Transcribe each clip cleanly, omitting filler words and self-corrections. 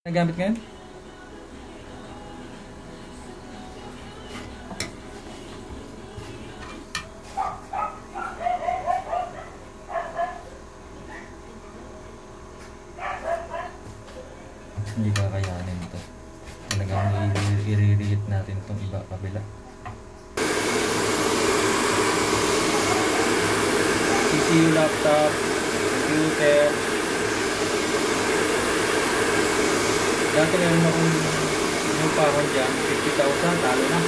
Nagamit ngayon? Hindi kakayanin ito. Talagang i-re-read natin itong iba kabila. CPU, laptop, computer. Dati meron akong yung pahon dyan, 50,000, talo na.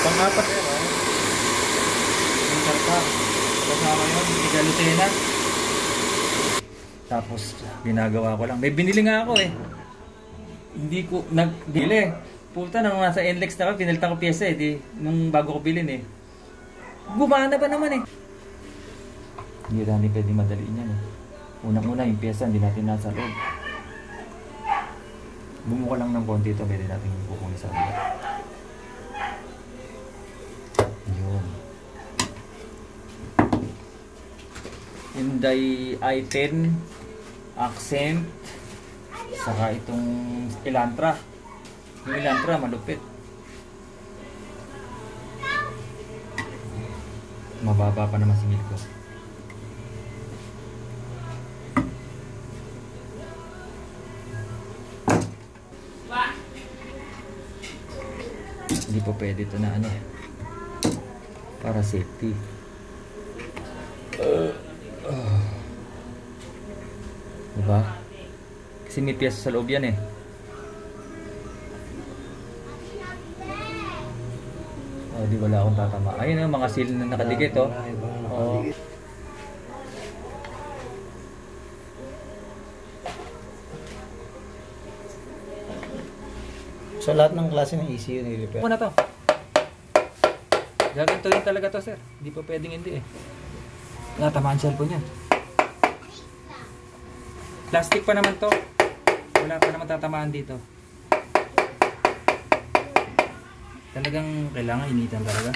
Pang-apat yan, oh. Yung karta. Kasama yun, Igalutena. Tapos, ginagawa ko lang. May binili nga ako eh. Hindi ko, nagbili. Puta, nang nasa NLEX na ako, pinalitan ko pyesa eh. Di, nung bago ko bilhin eh. Gumana pa naman eh. Hindi natin pwede madaliin yan eh. Unang-una yung pyesa, hindi natin nasa loob. Bumuka lang ng konti ito, pwede natin bukong isa ulit. Yun. Hyundai i10 Accent, saka itong Elantra. Yung Elantra malupit, mababa pa naman si Milko. Hindi po pwede ito na ano eh, para safety. Diba? Kasi may piyesa sa loob yan eh. Oh, di wala akong tatama. Ayun ang mga seal na nakadikit oh. Oh. So lahat ng klase ng ECU nilirepair. Ano na to? Gagantuhin talaga to, sir. Hindi pa pwedeng hindi eh. Natamaan cellphone yan. Plastic pa naman to. Wala pa naman tatamaan dito. Talagang kailangan initan talaga.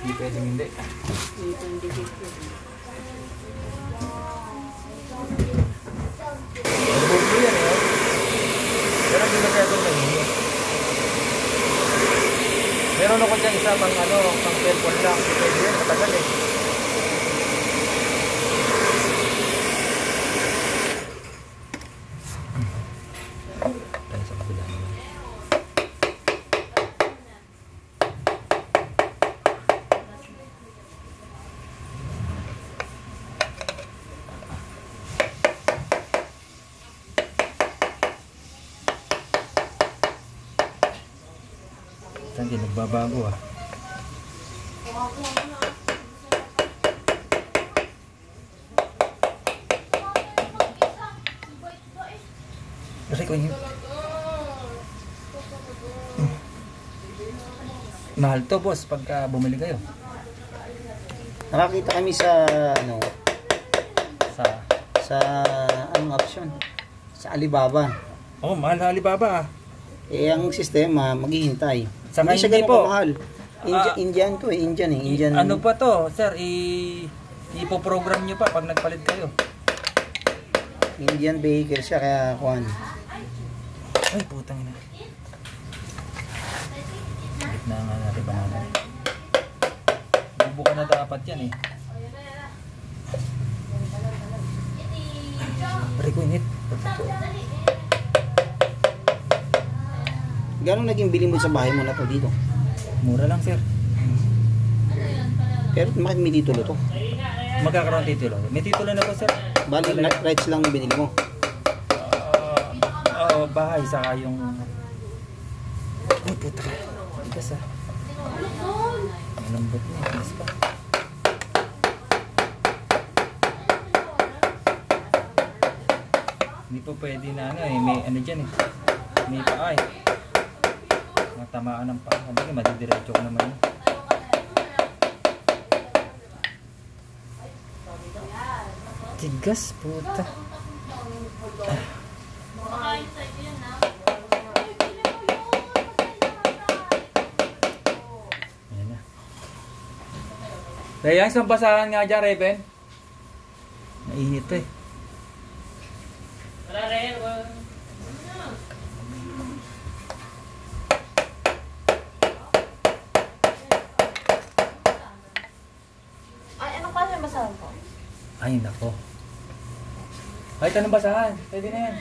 Hindi pwedeng hindi. Initan dikit ko. Ang yan eh. Pero hindi masyadong nahihit. Meron ako dyan isa pang ano, pang cellphone lang. Pwede yan, matagal eh. Hindi nagbabago ah. Kasi ko yun. Mahal to boss pagka bumili kayo. Nakakita kami sa ano, sa anong option? Sa Alibaba. Oh, mahal na Alibaba ah. Eh ang sistema maghihintay. Saka hindi siya ganun kamahal. Indian to eh, Indian eh. Indian. Ano pa to, sir? Ipo-program nyo pa pag nagpalit kayo. Indian vehicle siya kaya kuhan. Ay, putang ina. Gitna nga natin ba natin. Bubuka na dapat yan eh. Pare ko init. Gano'ng naging bili mo sa bahay mo na to dito? Mura lang sir. Pero bakit may titulo to? Magkakaroon titulo. May titulo na po sir. Bali, rights lang binili mo? Bahay saka yung... Ay puta ka. Tigas ah. Malambot na. Tigas pa. Hindi po pwede na ano eh. May ano dyan eh. May paa eh. Matamaan ng paa. Hindi madidiretso ko naman. Tigas puta. Makain sa iyo yan, ha? Ayan na. Kaya isang basahan nga dyan, Raven. Mainit to eh. Wala rin. Ay, anong klase yung basahan ko? Ay, nako. Kahit anong basahan. Pwede na yan.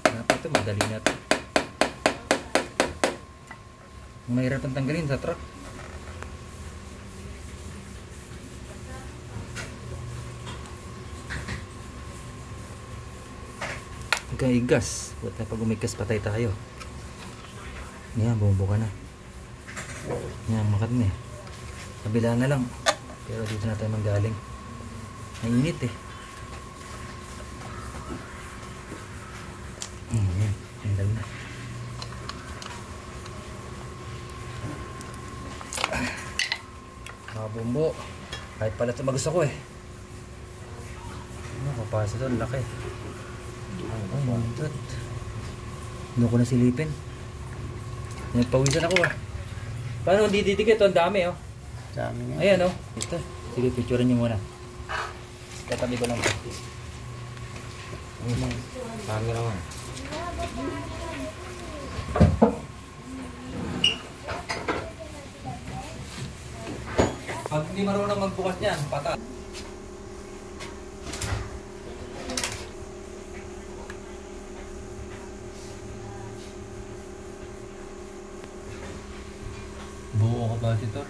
Dapat ito, madali na ito. Mahirap ang tanggalin sa truck. Huwag kang igas. Huwag na pag umigas patay tayo. Yan, bumubuka na. Yan, makat na eh. Kabila na lang. Pero dito na tayo manggaling. Mainit eh. Yan, tanggal na. Mga bumbo. Kahit pala ito magusto ko eh. Ano, papasa ito, laki. Ay, mantot. Doon ko na silipin. Nagpawisan ako ah. Paano kung dididikit? Ang dami oh. Dami nga. Ayan oh. Ito. Sige, picturean nyo muna. Tatabi ko lang. Camera naman. Pag hindi marunong magbukas niyan, pata. Buo capacitor.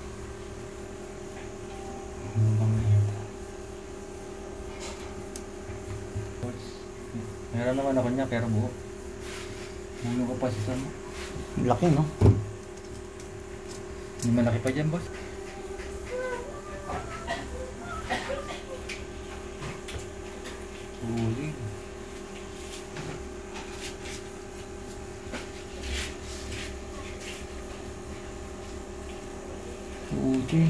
Meron naman ako niya pero buo. Buo capacitor mo. Laki, no? May malaki pa dyan, boss. Uli. Uli.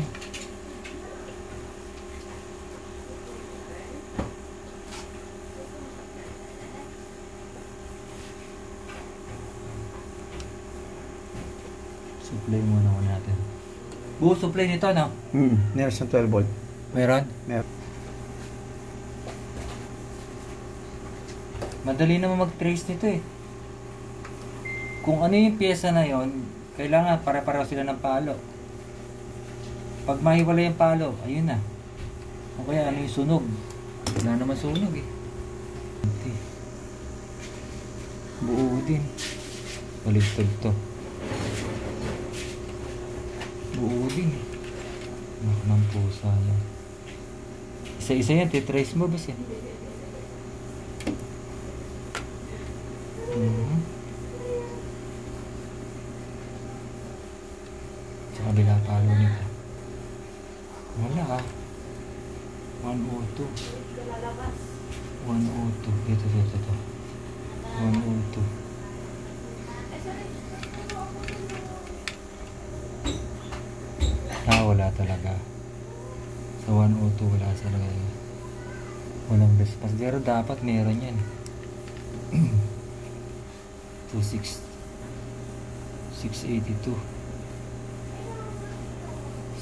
Supply muna ko natin. Buo supply nito, no? Meron siyang 12 volt. Meron? Meron. Madali naman mag-trace nito eh. Kung ano yung pyesa na yon, kailangan pare-pareho sila ng palo. Pag mahiwalay yung palo, ayun na. O kaya ano yung sunog? Wala naman sunog eh. Buo din. Baligtad to. Buo din. Anak ng pusa yan. Isa-isa yan, titrace mo ba siya? Sa kabila palo nito. Wala ah. 102. 102. Dito. 102. Wala talaga. Sa 102 wala talaga. Walang response. Pero dapat meron yan. 682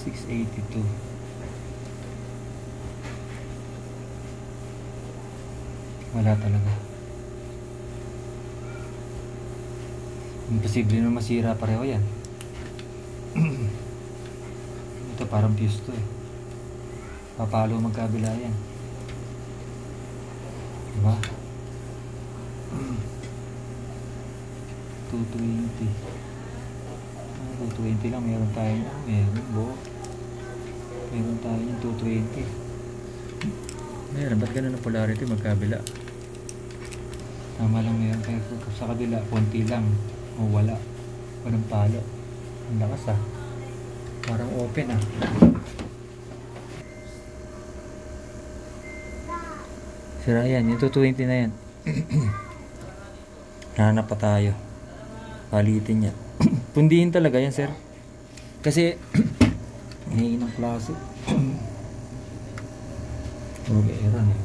682 wala talaga. Imposible na masira pareho yan. Ito parang fuse to eh. Papalo magkabila yan. Diba? 220. 220 lang meron tayo. Meron tayo yung 220. Meron, ba't ganun ang polarity magkabila? Tama lang meron tayo sa kabila, konti lang o wala. Walang palo. Ang lakas ah. Parang open ah. Sira yan, yung 220 na yan. Hanap pa tayo. Palitin yan. Pundihin talaga yan, sir. Kasi, hingin ng klase. Okay, eran eh.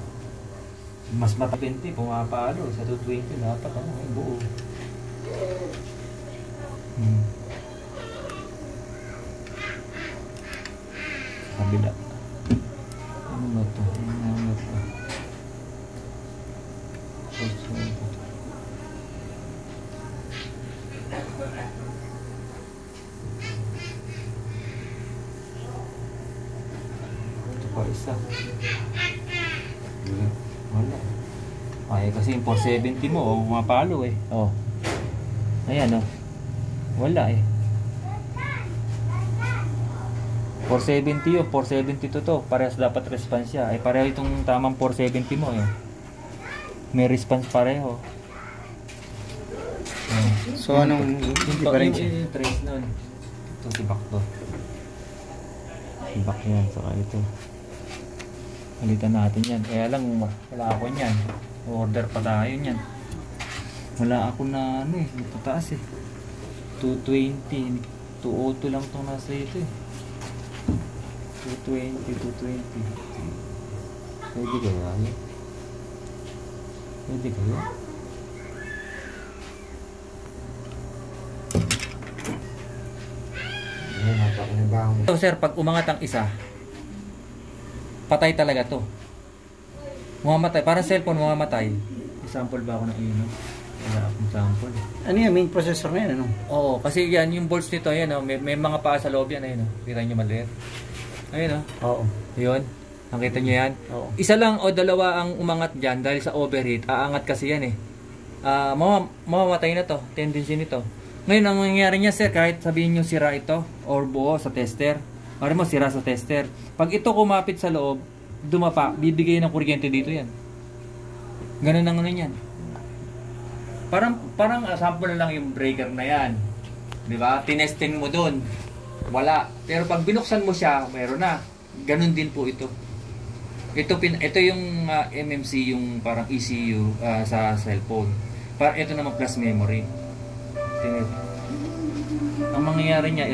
Mas matapinti, pumapalo. Sa 220, dapat ano, buo. Kabila. Ano ba ito? Ano ba ito? Ito pa isa. Wala. Ay, kasi yung 470 mo, mapalo eh. Oh. Ayan oh. Wala eh. 470 yun, 472 to. Parehas dapat response siya. Ay pareho itong tamang 470 mo eh. May response pareho. So, anong difference? Yung trace nun. Ito si back to. Si back yan, saka ito. Palitan natin yan. Kaya lang, wala ako yan. Order pa tayo yan. Wala ako na ano eh. Ito taas eh. 220. 202 lang itong nasa ito eh. 220. Pwede kaya yun? Pwede kaya? So sir, pag umangat ang isa, patay talaga to. Mamamatay, parang cellphone mamamatay. Sample ba ako ng ino? Wala akong sample. Ano yung main processor na yan? Ano? Oo, kasi yan, yung bolts nito, yan, oh, may mga paa sa loob yan. Ayun, oh. Kita nyo maliit. Ayun, oh. Oo. Yun. Nakita nyo yan? Oo. Isa lang o dalawa ang umangat dyan dahil sa overheat. Aangat kasi yan eh. Mamamatay na to. Tendency nito. Ngayon, ang nangyayari niya sir, kahit sabihin nyo sira ito or buo sa tester. Pari mo, sira sa tester. Pag ito kumapit sa loob, dumapa, bibigay ng kuryente dito yan. Ganun ang ano yan. Parang sample lang yung breaker na yan. Di ba? Tinestin mo doon. Wala. Pero pag binuksan mo siya, mayroon na. Ganun din po ito. Ito yung MMC, yung parang ECU sa cellphone. Ito naman plus memory. Ang mangyayari niya,